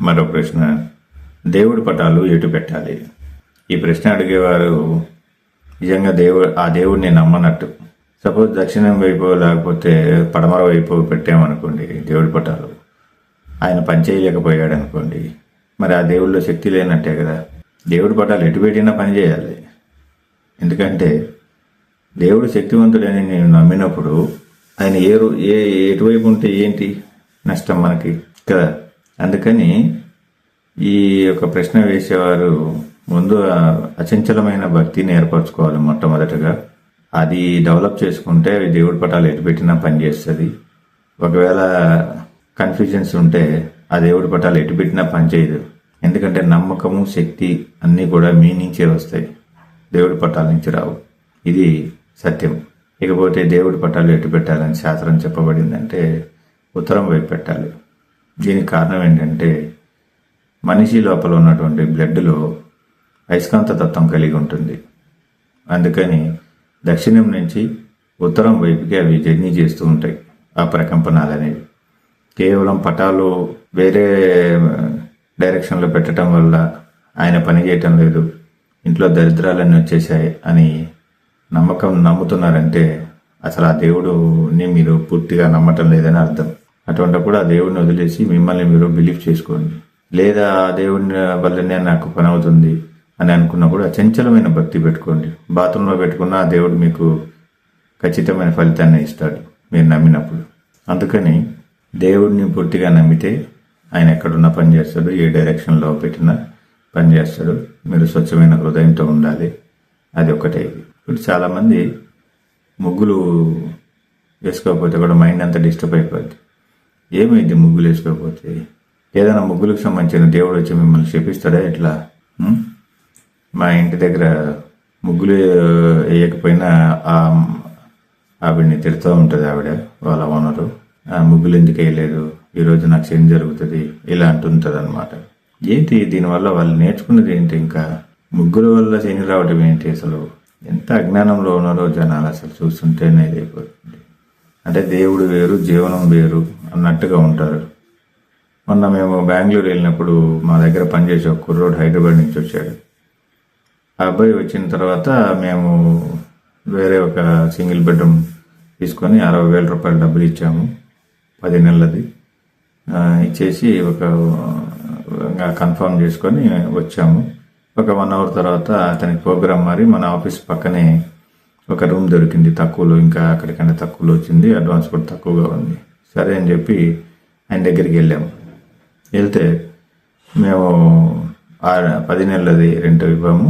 మరో ప్రశ్న, దేవుడి పటాలు ఎటు పెట్టాలి? ఈ ప్రశ్న అడిగేవారు నిజంగా ఆ దేవుడిని నమ్మనట్టు. సపోజ్ దక్షిణం వైపు లేకపోతే పడమర వైపు పెట్టామనుకోండి దేవుడి పటాలు, ఆయన పనిచేయలేకపోయాడు అనుకోండి, మరి ఆ దేవుడిలో శక్తి లేనట్టే కదా. దేవుడి పటాలు ఎటు పెట్టినా పని చేయాలి. ఎందుకంటే దేవుడు శక్తివంతుడని నేను నమ్మినప్పుడు ఆయన ఎటువైపు ఉంటే ఏంటి నష్టం మనకి కదా. అందుకని ఈ యొక్క ప్రశ్న వేసేవారు ముందు అచంచలమైన భక్తిని ఏర్పరచుకోవాలి మొట్టమొదటగా. అది డెవలప్ చేసుకుంటే దేవుడి పటాలు ఎటు పెట్టినా పనిచేస్తుంది. ఒకవేళ కన్ఫ్యూజన్స్ ఉంటే ఆ దేవుడి పటాలు ఎటు పెట్టినా పనిచేయదు. ఎందుకంటే నమ్మకము, శక్తి అన్నీ కూడా మీ నుంచే వస్తాయి, దేవుడి పటాల నుంచి రావు. ఇది సత్యం. ఇకపోతే దేవుడి పటాలు ఎటు పెట్టాలని శాస్త్రం చెప్పబడిందంటే ఉత్తరం వైపు పెట్టాలి. దీనికి కారణం ఏంటంటే మనిషి లోపల ఉన్నటువంటి బ్లడ్లో అయస్కాంత తత్వం కలిగి ఉంటుంది. అందుకని దక్షిణం నుంచి ఉత్తరం వైపుకి అవి జర్నీ చేస్తూ ఉంటాయి ఆ ప్రకంపనాలు అనేవి. కేవలం పటాలు వేరే డైరెక్షన్లో పెట్టడం వల్ల ఆయన పని చేయటం లేదు, ఇంట్లో దరిద్రాలన్నీ వచ్చేసాయి అని నమ్ముతున్నారంటే అసలు ఆ దేవుడిని మీరు పూర్తిగా నమ్మటం లేదని అర్థం. అటువంటిప్పుడు ఆ దేవుడిని వదిలేసి మిమ్మల్ని మీరు బిలీవ్ చేసుకోండి. లేదా ఆ దేవుడిని వల్లనే నాకు పని అవుతుంది అని అనుకున్నప్పుడు అచంచలమైన భక్తి పెట్టుకోండి. బాత్రూంలో పెట్టుకున్న ఆ దేవుడు మీకు ఖచ్చితమైన ఫలితాన్ని ఇస్తాడు మీరు నమ్మినప్పుడు. అందుకని దేవుడిని పూర్తిగా నమ్మితే ఆయన ఎక్కడున్నా పని చేస్తాడు, ఏ డైరెక్షన్లో పెట్టినా పని చేస్తాడు. మీరు స్వచ్ఛమైన హృదయంతో ఉండాలి. అది ఒకటే. ఇప్పుడు చాలామంది ముగ్గులు వేసుకోకపోతే కూడా మైండ్ అంతా డిస్టర్బ్ అయిపోద్ది. ఏమైంది ముగ్గులు వేసుకోకపోతే? ఏదైనా ముగ్గులకు సంబంధించిన దేవుడు వచ్చి మిమ్మల్ని శపిస్తాడా ఎట్లా? మా ఇంటి దగ్గర ముగ్గులు వేయకపోయినా ఆవిడని తిడుతూ ఉంటుంది. ఆవిడ వాళ్ళ ఓనరు, ఆ ముగ్గులు ఎందుకు వేయలేదు, ఈరోజు నాకు శని జరుగుతుంది ఇలా అంటుంటుంది అనమాట. ఏంటి దీనివల్ల వాళ్ళు నేర్చుకున్నది ఏంటి? ఇంకా ముగ్గుల వల్ల శని రావడం ఏంటి? అసలు ఎంత అజ్ఞానంలో ఉన్నారో జనాలు అసలు చూస్తుంటేనే ఇదైపోతుంది. అంటే దేవుడు వేరు, జీవనం వేరు అన్నట్టుగా ఉంటారు. మొన్న మేము బెంగళూరు వెళ్ళినప్పుడు మా దగ్గర పనిచేసే ఒక కుర్రోడు హైదరాబాద్ నుంచి వచ్చాడు. ఆ అబ్బాయి వచ్చిన తర్వాత మేము వేరే ఒక సింగిల్ బెడ్రూమ్ తీసుకొని 60,000 రూపాయలు డబ్బులు ఇచ్చాము, 10 నెలలది. ఇచ్చేసి కన్ఫర్మ్ చేసుకొని వచ్చాము. ఒక 1 అవర్ తర్వాత అతనికి ప్రోగ్రామ్ మారి మన ఆఫీస్ పక్కనే ఒక రూమ్ దొరికింది తక్కువలో. ఇంకా అక్కడికన్నా తక్కువలో వచ్చింది, అడ్వాన్స్ కూడా తక్కువగా ఉంది. సరే అని చెప్పి ఆయన దగ్గరికి వెళ్ళాము. వెళ్తే మేము 10 నెలలది రెంట్ ఇవ్వము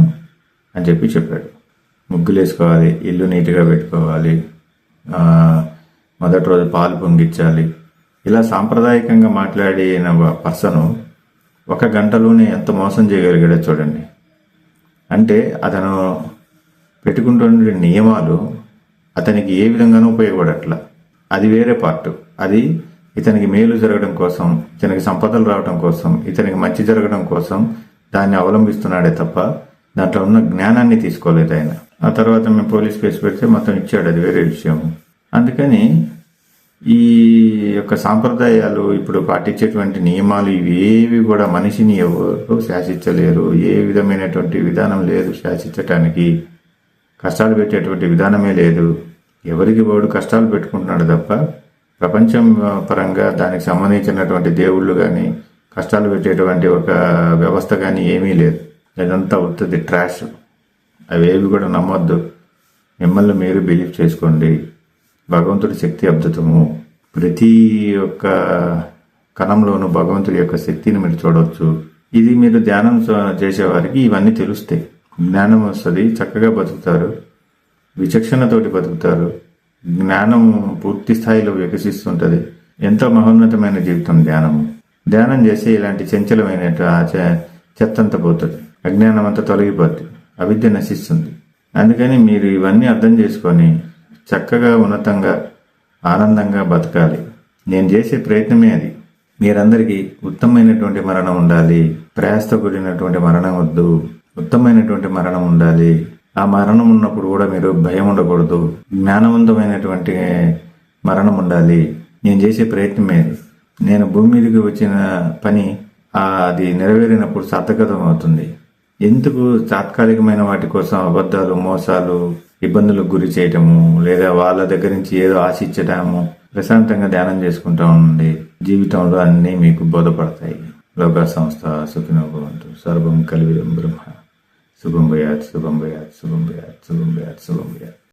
అని చెప్పాడు. ముగ్గులు వేసుకోవాలి, ఇల్లు నీట్గా పెట్టుకోవాలి, మొదటి రోజు పాలు పొంగిచ్చాలి, ఇలా సాంప్రదాయకంగా మాట్లాడిన పర్సను 1 గంటలోనే ఎంత మోసం చేయగలిగాడో చూడండి. అంటే అతను పెట్టుకుంటున్న నియమాలు అతనికి ఏ విధంగానూ ఉపయోగపడట్లా. అది వేరే పార్ట్. అది ఇతనికి మేలు జరగడం కోసం, ఇతనికి సంపదలు రావడం కోసం, ఇతనికి మంచి జరగడం కోసం దాన్ని అవలంబిస్తున్నాడే తప్ప దాంట్లో ఉన్న జ్ఞానాన్ని తీసుకోలేదు ఆయన. ఆ తర్వాత మేము పోలీస్ కేసు పెడితే మొత్తం ఇచ్చాడు, అది వేరే విషయం. అందుకని ఈ యొక్క సాంప్రదాయాలు, ఇప్పుడు పాటించేటువంటి నియమాలు, ఇవేవి కూడా మనిషిని ఎవరు శాసించలేరు. ఏ విధమైనటువంటి విధానం లేదు శాసించటానికి. కష్టాలు పెట్టేటువంటి విధానమే లేదు. ఎవరికి వాడు కష్టాలు పెట్టుకుంటున్నాడు తప్ప ప్రపంచం పరంగా దానికి సంబంధించినటువంటి దేవుళ్ళు కానీ, కష్టాలు పెట్టేటువంటి ఒక వ్యవస్థ కానీ ఏమీ లేదు. ఇదంతా అవుతుంది ట్రాష్. అవేవి కూడా నమ్మొద్దు. మిమ్మల్ని మీరు బిలీవ్ చేసుకోండి. భగవంతుడి శక్తి అద్భుతము. ప్రతి ఒక్క కణంలోనూ భగవంతుడి యొక్క శక్తిని మీరు చూడవచ్చు. ఇది మీరు ధ్యానం చేసేవారికి ఇవన్నీ తెలుస్తాయి. జ్ఞానం వస్తుంది, చక్కగా బతుకుతారు, విచక్షణతోటి బతుకుతారు. జ్ఞానం పూర్తి స్థాయిలో వికసిస్తుంటుంది. ఎంతో మహోన్నతమైన జీవితం ధ్యానము. ధ్యానం చేస్తే ఇలాంటి చంచలమైన చెత్తంతా పోతుంది, అజ్ఞానం అంతా తొలగిపోతుంది, అవిద్య నశిస్తుంది. అందుకని మీరు ఇవన్నీ అర్థం చేసుకొని చక్కగా ఉన్నతంగా ఆనందంగా బతకాలి. నేను చేసే ప్రయత్నమే అది. మీరందరికీ ఉత్తమమైనటువంటి మరణం ఉండాలి. ప్రయాసతో కూడినటువంటి మరణం వద్దు, ఉత్తమమైనటువంటి మరణం ఉండాలి. ఆ మరణం ఉన్నప్పుడు కూడా మీరు భయం ఉండకూడదు. జ్ఞానవంతమైనటువంటి మరణం ఉండాలి. నేను చేసే ప్రయత్నమే అది. నేను భూమి మీదకి వచ్చిన పని అది నెరవేరినప్పుడు సార్థకతం అవుతుంది. ఎందుకు తాత్కాలికమైన వాటి కోసం అబద్ధాలు, మోసాలు, ఇబ్బందులకు గురి చేయటము, లేదా వాళ్ళ దగ్గర నుంచి ఏదో ఆశించటము. ప్రశాంతంగా ధ్యానం చేసుకుంటా ఉండండి. జీవితంలో అన్నీ మీకు బోధపడతాయి. లోకా సంస్థ సుఖినో భవంతు. సర్వం కల్విదం బ్రహ్మ. శుభం భయాత్, శుభం భయాత్, శుభం భయాత్, శుభం భయాత్, శుభం భయాత్.